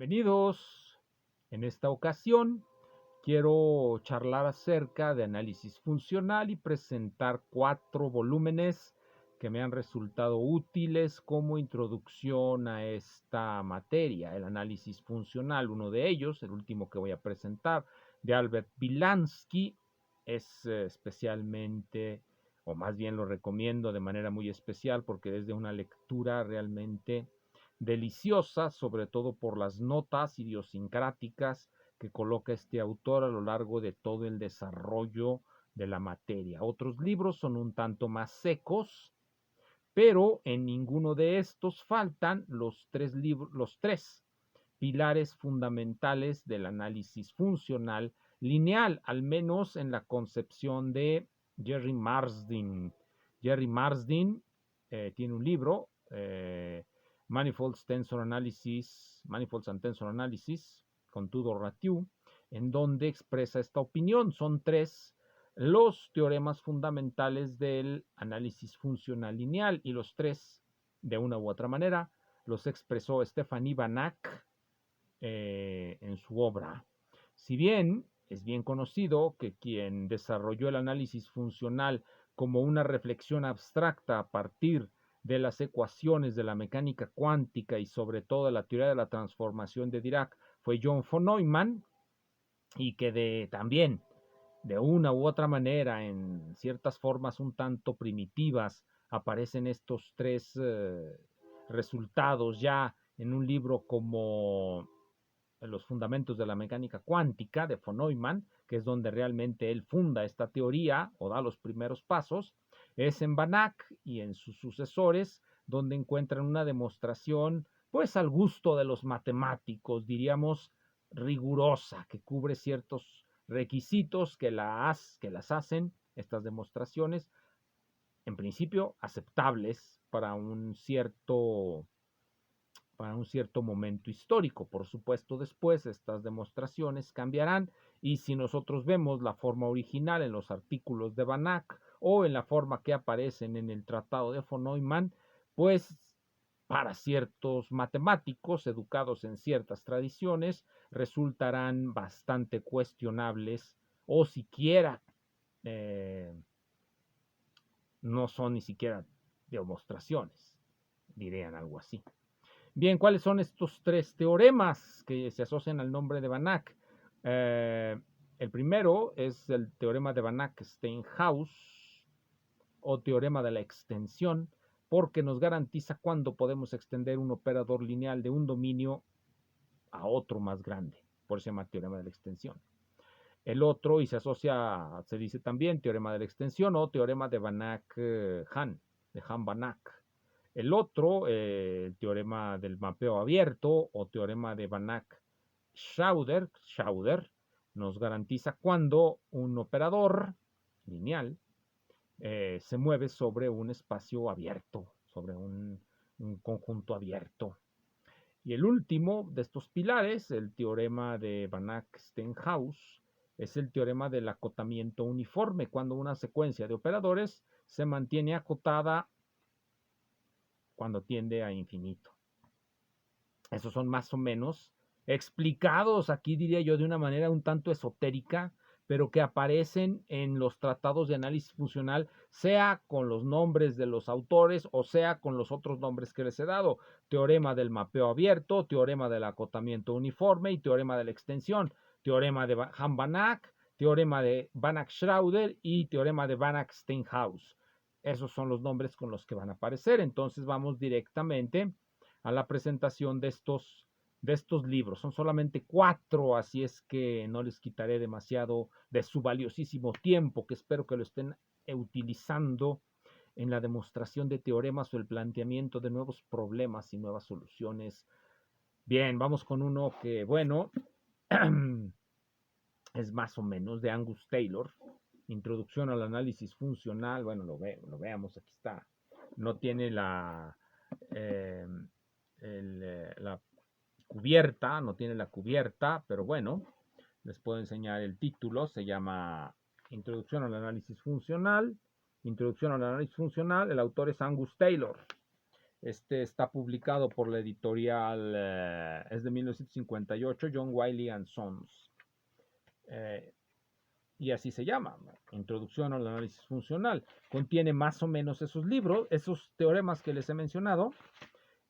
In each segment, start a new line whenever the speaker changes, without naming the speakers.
Bienvenidos. En esta ocasión quiero charlar acerca de análisis funcional y presentar 4 volúmenes que me han resultado útiles como introducción a esta materia, el análisis funcional. Uno de ellos, el último que voy a presentar, de Albert Bilansky, es especialmente, o más bien lo recomiendo de manera muy especial porque es de una lectura realmente deliciosa, sobre todo por las notas idiosincráticas que coloca este autor a lo largo de todo el desarrollo de la materia. Otros libros son un tanto más secos, pero en ninguno de estos faltan los tres pilares fundamentales del análisis funcional lineal, al menos en la concepción de Jerry Marsden. Jerry Marsden tiene un libro, Manifolds and Tensor Analysis, con Tudor Ratiu, en donde expresa esta opinión. Son 3 los teoremas fundamentales del análisis funcional lineal y los 3, de una u otra manera, los expresó Stephanie Banach en su obra. Si bien es bien conocido que quien desarrolló el análisis funcional como una reflexión abstracta a partir de las ecuaciones de la mecánica cuántica y sobre todo de la teoría de la transformación de Dirac fue John von Neumann, y que también de una u otra manera, en ciertas formas un tanto primitivas, aparecen estos 3 resultados ya en un libro como Los fundamentos de la mecánica cuántica de von Neumann, que es donde realmente él funda esta teoría o da los primeros pasos. Es en Banach y en sus sucesores donde encuentran una demostración pues al gusto de los matemáticos, diríamos rigurosa, que cubre ciertos requisitos que las hacen estas demostraciones en principio aceptables para un cierto momento histórico. Por supuesto, después estas demostraciones cambiarán y si nosotros vemos la forma original en los artículos de Banach o en la forma que aparecen en el tratado de von Neumann, pues para ciertos matemáticos educados en ciertas tradiciones resultarán bastante cuestionables o siquiera no son ni siquiera demostraciones, dirían algo así. Bien, ¿cuáles son estos 3 teoremas que se asocian al nombre de Banach? El primero es el teorema de Banach-Steinhaus o teorema de la extensión, porque nos garantiza cuándo podemos extender un operador lineal de un dominio a otro más grande. Por eso se llama teorema de la extensión. El otro, y se asocia, se dice también teorema de la extensión o teorema de Banach-Hahn, de Hahn-Banach. El otro, el teorema del mapeo abierto o teorema de Banach-Schauder, nos garantiza cuando un operador lineal se mueve sobre un espacio abierto, sobre un conjunto abierto. Y el último de estos pilares, el teorema de Banach-Steinhaus, es el teorema del acotamiento uniforme, cuando una secuencia de operadores se mantiene acotada cuando tiende a infinito. Esos son más o menos explicados aquí, diría yo, de una manera un tanto esotérica, pero que aparecen en los tratados de análisis funcional, sea con los nombres de los autores o sea con los otros nombres que les he dado. Teorema del mapeo abierto, teorema del acotamiento uniforme y teorema de la extensión. Teorema de Hahn-Banach, teorema de Banach-Schauder y teorema de Banach-Steinhaus. Esos son los nombres con los que van a aparecer. Entonces vamos directamente a la presentación de estos libros. Son solamente 4, así es que no les quitaré demasiado de su valiosísimo tiempo, que espero que lo estén utilizando en la demostración de teoremas o el planteamiento de nuevos problemas y nuevas soluciones. Bien, vamos con uno que, bueno, es más o menos de Angus Taylor, Introducción al análisis funcional. Bueno, lo veamos, aquí está. No tiene eh, la cubierta, no tiene la cubierta, pero bueno, les puedo enseñar el título. Se llama Introducción al análisis funcional. Introducción al análisis funcional. El autor es Angus Taylor. Este está publicado por la editorial, es de 1958, John Wiley and Sons. Y así se llama, Introducción al análisis funcional. Contiene más o menos esos libros, esos teoremas que les he mencionado,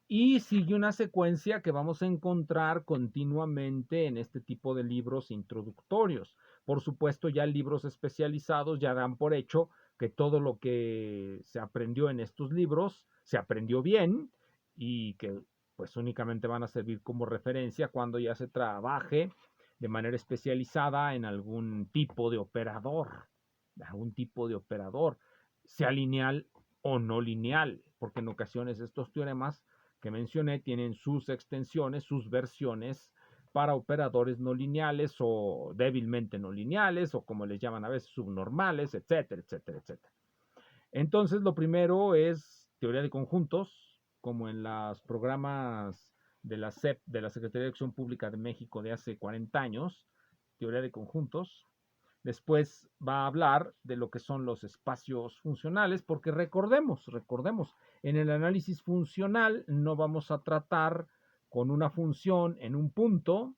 y sigue una secuencia que vamos a encontrar continuamente en este tipo de libros introductorios. Por supuesto, ya libros especializados ya dan por hecho que todo lo que se aprendió en estos libros se aprendió bien y que pues únicamente van a servir como referencia cuando ya se trabaje de manera especializada en algún tipo de operador, sea lineal o no lineal, porque en ocasiones estos teoremas que mencioné tienen sus extensiones, sus versiones para operadores no lineales o débilmente no lineales o como les llaman a veces subnormales, etcétera, etcétera, etcétera. Entonces, lo primero es teoría de conjuntos, como en los programas de la SEP, de la Secretaría de Acción Pública de México de hace 40 años, teoría de conjuntos. Después va a hablar de lo que son los espacios funcionales, porque recordemos, en el análisis funcional no vamos a tratar con una función en un punto,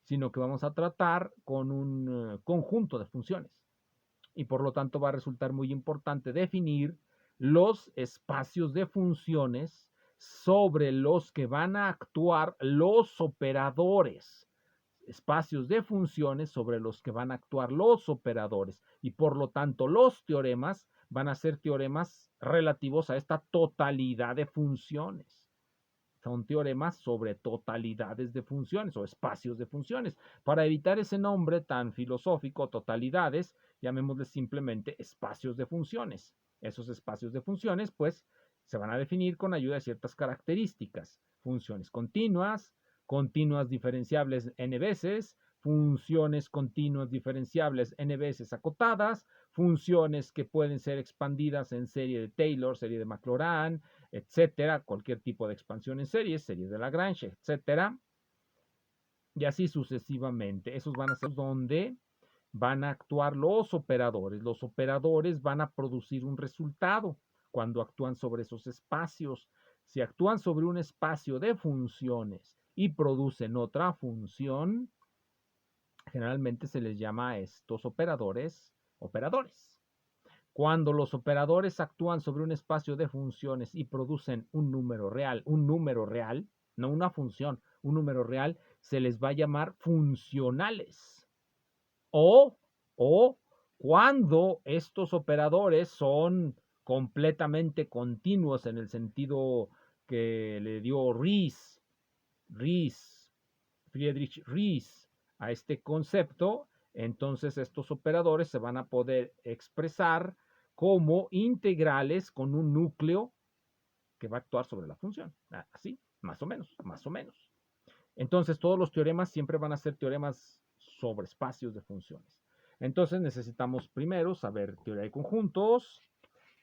sino que vamos a tratar con un conjunto de funciones. Y por lo tanto va a resultar muy importante definir los espacios de funciones sobre los que van a actuar los operadores, espacios de funciones sobre los que van a actuar los operadores, y por lo tanto los teoremas van a ser teoremas relativos a esta totalidad de funciones. Son teoremas sobre totalidades de funciones o espacios de funciones. Para evitar ese nombre tan filosófico, totalidades, llamémosle simplemente espacios de funciones. Esos espacios de funciones, pues, se van a definir con ayuda de ciertas características. Funciones continuas, continuas diferenciables n veces, funciones continuas diferenciables n veces acotadas, funciones que pueden ser expandidas en serie de Taylor, serie de Maclaurin, etcétera, cualquier tipo de expansión en series de Lagrange, etcétera, y así sucesivamente. Esos van a ser donde van a actuar los operadores. Los operadores van a producir un resultado cuando actúan sobre esos espacios. Si actúan sobre un espacio de funciones y producen otra función, generalmente se les llama a estos operadores operadores. Cuando los operadores actúan sobre un espacio de funciones y producen un número real, no una función, un número real, se les va a llamar funcionales. O, o cuando estos operadores son completamente continuos en el sentido que le dio Friedrich Ries a este concepto, entonces estos operadores se van a poder expresar como integrales con un núcleo que va a actuar sobre la función. Así, más o menos, más o menos. Entonces todos los teoremas siempre van a ser teoremas sobre espacios de funciones. Entonces necesitamos primero saber teoría de conjuntos,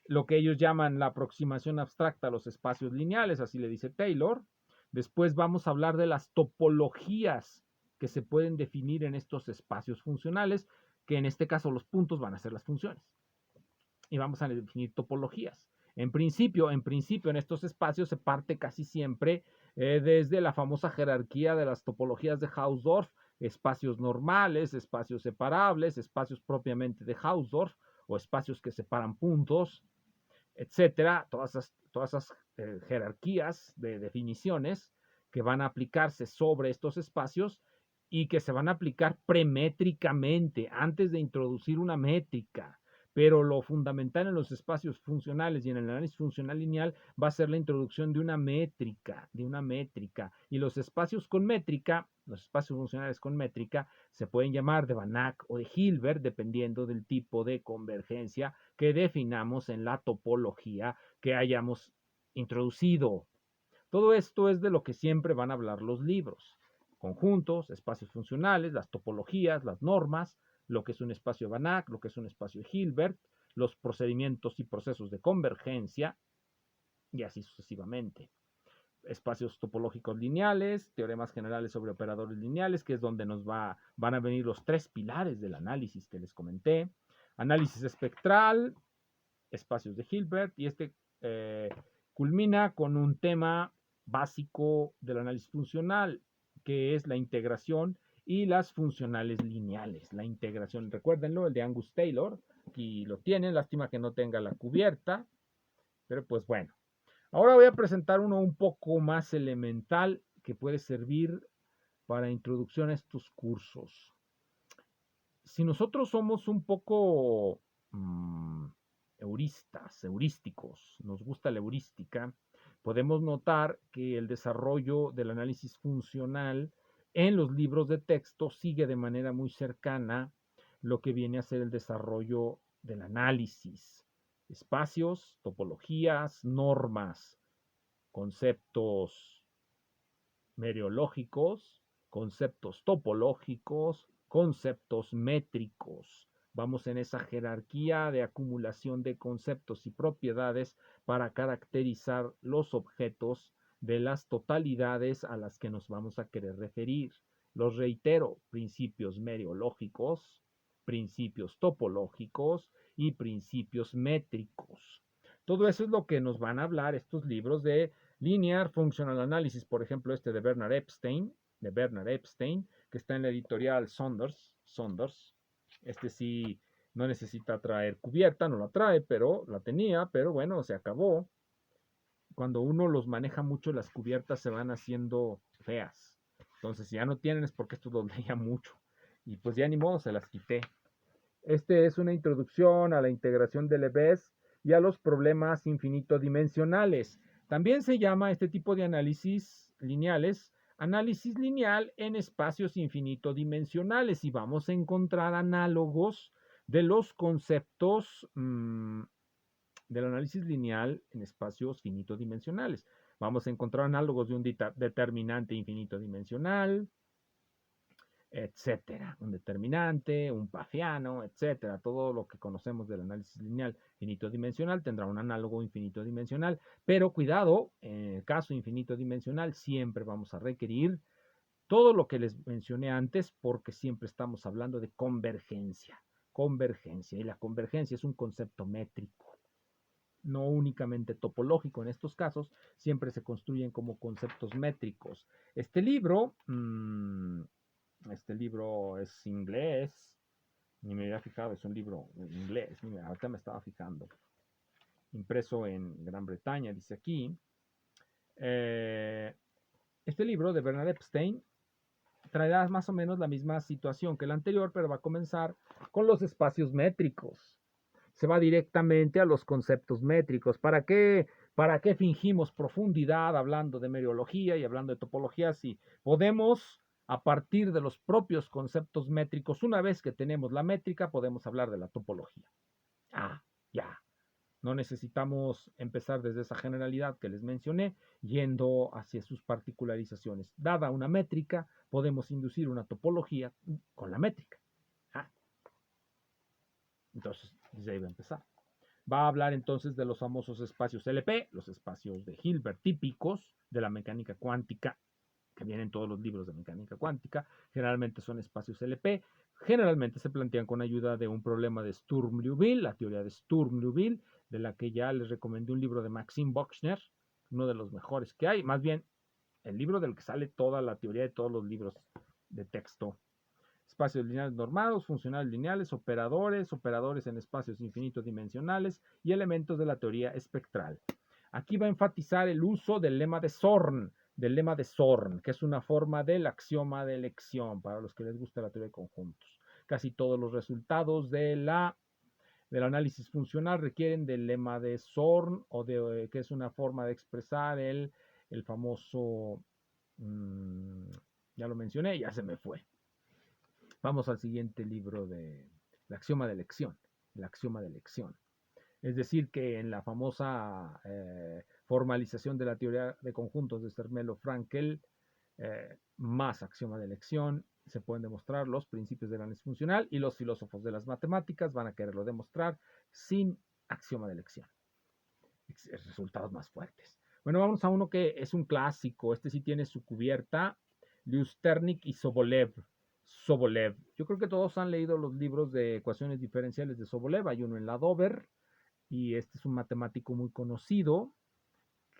lo que ellos llaman la aproximación abstracta a los espacios lineales, así le dice Taylor. Después vamos a hablar de las topologías que se pueden definir en estos espacios funcionales, que en este caso los puntos van a ser las funciones. Y vamos a definir topologías. En principio, en estos espacios se parte casi siempre desde la famosa jerarquía de las topologías de Hausdorff, espacios normales, espacios separables, espacios propiamente de Hausdorff o espacios que separan puntos, etcétera, todas esas jerarquías de definiciones que van a aplicarse sobre estos espacios y que se van a aplicar premétricamente antes de introducir una métrica. Pero lo fundamental en los espacios funcionales y en el análisis funcional lineal va a ser la introducción de una métrica, Y los espacios con métrica, los espacios funcionales con métrica, se pueden llamar de Banach o de Hilbert, dependiendo del tipo de convergencia que definamos en la topología que hayamos introducido. Todo esto es de lo que siempre van a hablar los libros. Conjuntos, espacios funcionales, las topologías, las normas, lo que es un espacio de Banach, lo que es un espacio de Hilbert, los procedimientos y procesos de convergencia, y así sucesivamente. Espacios topológicos lineales, teoremas generales sobre operadores lineales, que es donde van a venir los tres pilares del análisis que les comenté. Análisis espectral, espacios de Hilbert, y Culmina con un tema básico del análisis funcional, que es la integración y las funcionales lineales. La integración, recuérdenlo, el de Angus Taylor, aquí lo tienen, lástima que no tenga la cubierta, pero pues bueno. Ahora voy a presentar uno un poco más elemental que puede servir para introducción a estos cursos. Si nosotros somos un poco heurísticos, nos gusta la heurística, podemos notar que el desarrollo del análisis funcional en los libros de texto sigue de manera muy cercana lo que viene a ser el desarrollo del análisis. Espacios, topologías, normas, conceptos meriológicos, conceptos topológicos, conceptos métricos. Vamos en esa jerarquía de acumulación de conceptos y propiedades para caracterizar los objetos de las totalidades a las que nos vamos a querer referir. Los reitero, principios meriológicos, principios topológicos y principios métricos. Todo eso es lo que nos van a hablar estos libros de Linear Functional Analysis, por ejemplo, este de Bernard Epstein, que está en la editorial Saunders. Este sí no necesita traer cubierta, no la trae, pero la tenía, pero bueno, se acabó. Cuando uno los maneja mucho, las cubiertas se van haciendo feas. Entonces, si ya no tienen es porque estos los leía mucho. Y pues ya ni modo, se las quité. Este es una introducción a la integración de Lebesgue y a los problemas infinitodimensionales. También se llama este tipo de análisis lineales análisis lineal en espacios infinitodimensionales y vamos a encontrar análogos de los conceptos del análisis lineal en espacios finitodimensionales. Vamos a encontrar análogos de un determinante infinitodimensional, etcétera, un determinante, un pafiano, etcétera. Todo lo que conocemos del análisis lineal finitodimensional tendrá un análogo infinitodimensional, pero cuidado, en el caso infinitodimensional siempre vamos a requerir todo lo que les mencioné antes porque siempre estamos hablando de convergencia, y la convergencia es un concepto métrico, no únicamente topológico. En estos casos siempre se construyen como conceptos métricos. Este libro es inglés, ni me había fijado, es un libro en inglés, ahorita me estaba fijando. Impreso en Gran Bretaña, dice aquí. Este libro de Bernard Epstein traerá más o menos la misma situación que el anterior, pero va a comenzar con los espacios métricos. Se va directamente a los conceptos métricos. ¿Para qué fingimos profundidad hablando de meriología y hablando de topología si podemos, a partir de los propios conceptos métricos, una vez que tenemos la métrica, podemos hablar de la topología? Ya. No necesitamos empezar desde esa generalidad que les mencioné, yendo hacia sus particularizaciones. Dada una métrica, podemos inducir una topología con la métrica. Entonces, desde ahí va a empezar. Va a hablar entonces de los famosos espacios LP, los espacios de Hilbert típicos de la mecánica cuántica, que vienen en todos los libros de mecánica cuántica. Generalmente son espacios LP. Generalmente se plantean con ayuda de un problema de Sturm-Liouville, la teoría de Sturm-Liouville, de la que ya les recomendé un libro de Maxim Bochner, uno de los mejores que hay. Más bien, el libro del que sale toda la teoría de todos los libros de texto. Espacios lineales normados, funcionales lineales, operadores en espacios infinitodimensionales y elementos de la teoría espectral. Aquí va a enfatizar el uso del lema de Zorn, que es una forma del axioma de elección para los que les gusta la teoría de conjuntos. Casi todos los resultados del análisis funcional requieren del lema de Zorn, que es una forma de expresar el famoso, ya lo mencioné, ya se me fue. Vamos al siguiente libro de el axioma de elección. Es decir, que en la famosa formalización de la teoría de conjuntos de Zermelo-Fraenkel, más axioma de elección, se pueden demostrar los principios del análisis funcional y los filósofos de las matemáticas van a quererlo demostrar sin axioma de elección. Resultados más fuertes. Bueno, vamos a uno que es un clásico. Este sí tiene su cubierta. Lyusternik y Sobolev. Yo creo que todos han leído los libros de ecuaciones diferenciales de Sobolev. Hay uno en la Dover y este es un matemático muy conocido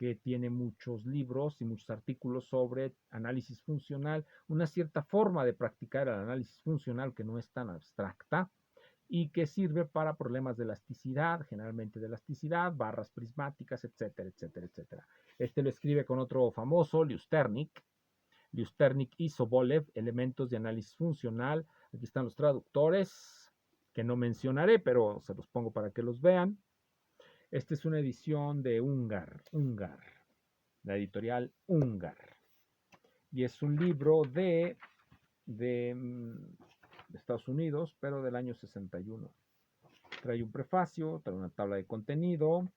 que tiene muchos libros y muchos artículos sobre análisis funcional, una cierta forma de practicar el análisis funcional que no es tan abstracta y que sirve para problemas de elasticidad, generalmente de elasticidad, barras prismáticas, etcétera, etcétera, etcétera. Este lo escribe con otro famoso, Lyusternik y Sobolev, elementos de análisis funcional. Aquí están los traductores, que no mencionaré, pero se los pongo para que los vean. Esta es una edición de Ungar, la editorial Ungar. Y es un libro de Estados Unidos, pero del año 61. Trae un prefacio, trae una tabla de contenido.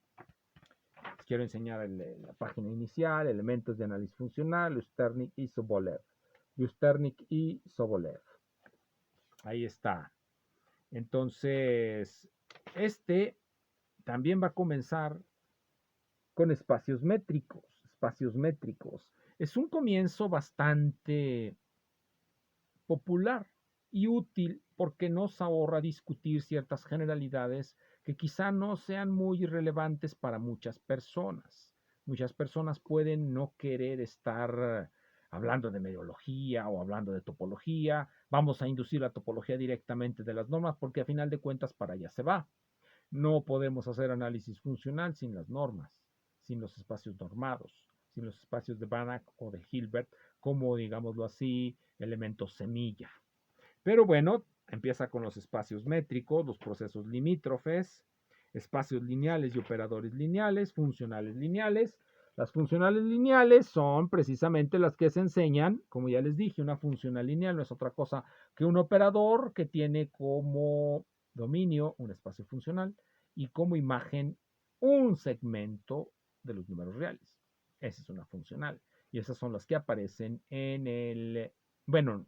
Les quiero enseñar la página inicial, elementos de análisis funcional, Lyusternik y Sobolev. Ahí está. Entonces, este también va a comenzar con espacios métricos. Es un comienzo bastante popular y útil porque nos ahorra discutir ciertas generalidades que quizá no sean muy relevantes para muchas personas. Muchas personas pueden no querer estar hablando de meteorología o hablando de topología. Vamos a inducir la topología directamente de las normas porque a final de cuentas para allá se va. No podemos hacer análisis funcional sin las normas, sin los espacios normados, sin los espacios de Banach o de Hilbert, como digámoslo así, elementos semilla. Pero bueno, empieza con los espacios métricos, los procesos limítrofes, espacios lineales y operadores lineales, funcionales lineales. Las funcionales lineales son precisamente las que se enseñan, como ya les dije, una funcional lineal no es otra cosa que un operador que tiene como dominio un espacio funcional y como imagen un segmento de los números reales. Esa es una funcional. Y esas son las que aparecen en bueno,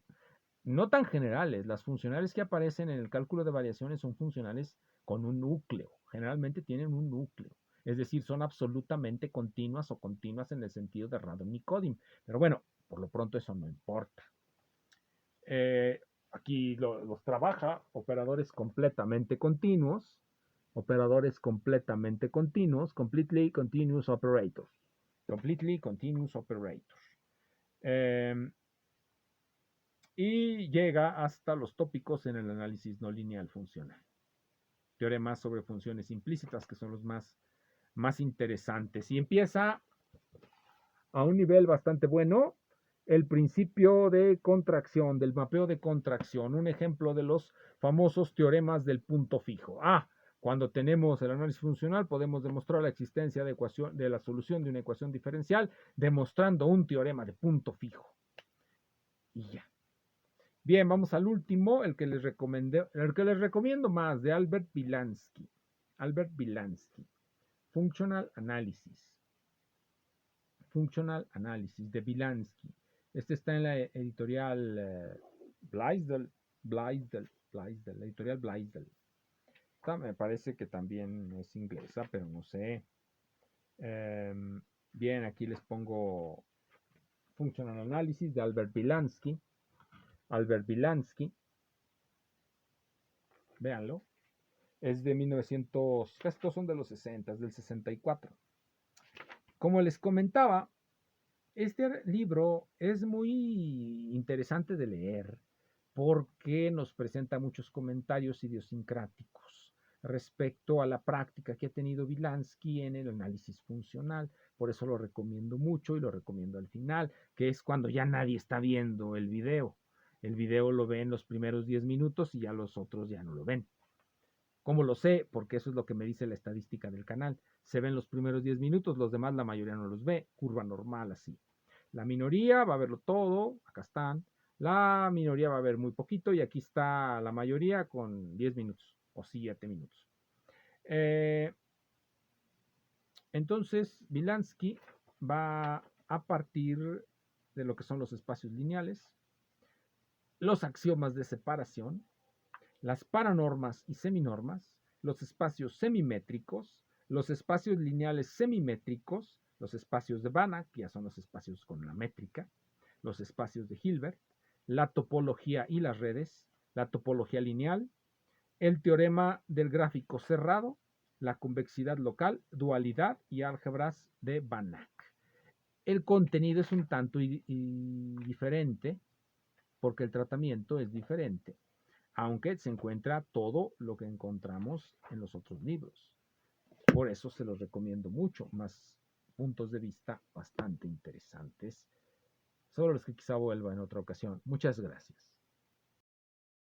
no tan generales. Las funcionales que aparecen en el cálculo de variaciones son funcionales con un núcleo. Generalmente tienen un núcleo. Es decir, son absolutamente continuas o continuas en el sentido de Radon-Nikodym. Pero bueno, por lo pronto eso no importa. Aquí los trabaja operadores completamente continuos. Completely continuous operators. Y llega hasta los tópicos en el análisis no lineal funcional. Teoremas sobre funciones implícitas, que son los más interesantes. Y empieza a un nivel bastante bueno el principio de contracción, del mapeo de contracción, un ejemplo de los famosos teoremas del punto fijo. Cuando tenemos el análisis funcional podemos demostrar la existencia de la solución de una ecuación diferencial demostrando un teorema de punto fijo. Y ya. Bien, vamos al último, el que les recomiendo más, de Albert Bilansky. Functional Analysis de Bilansky. Este está en la editorial Blaisdell, la editorial Blaisdell. Esta me parece que también es inglesa, pero no sé. Bien, aquí les pongo Functional Analysis de Albert Bilansky. Véanlo. Es de 1900, estos son de los 60, del 64. Como les comentaba, este libro es muy interesante de leer porque nos presenta muchos comentarios idiosincráticos respecto a la práctica que ha tenido Bilansky en el análisis funcional. Por eso lo recomiendo mucho y lo recomiendo al final, que es cuando ya nadie está viendo el video. El video lo ven los primeros 10 minutos y ya los otros ya no lo ven. ¿Cómo lo sé? Porque eso es lo que me dice la estadística del canal. Se ven los primeros 10 minutos, los demás la mayoría no los ve. Curva normal así. La minoría va a verlo todo, acá están. La minoría va a ver muy poquito y aquí está la mayoría con 10 minutos o 7 minutos. Entonces, Bilansky va a partir de lo que son los espacios lineales, los axiomas de separación, las paranormas y seminormas, los espacios semimétricos, los espacios lineales semimétricos, los espacios de Banach, que ya son los espacios con la métrica, los espacios de Hilbert, la topología y las redes, la topología lineal, el teorema del gráfico cerrado la convexidad local, dualidad y álgebras de Banach. El contenido es un tanto diferente porque el tratamiento es diferente, aunque se encuentra todo lo que encontramos en los otros libros. Por eso se los recomiendo mucho, más puntos de vista bastante interesantes, sobre los que quizá vuelva en otra ocasión. Muchas gracias.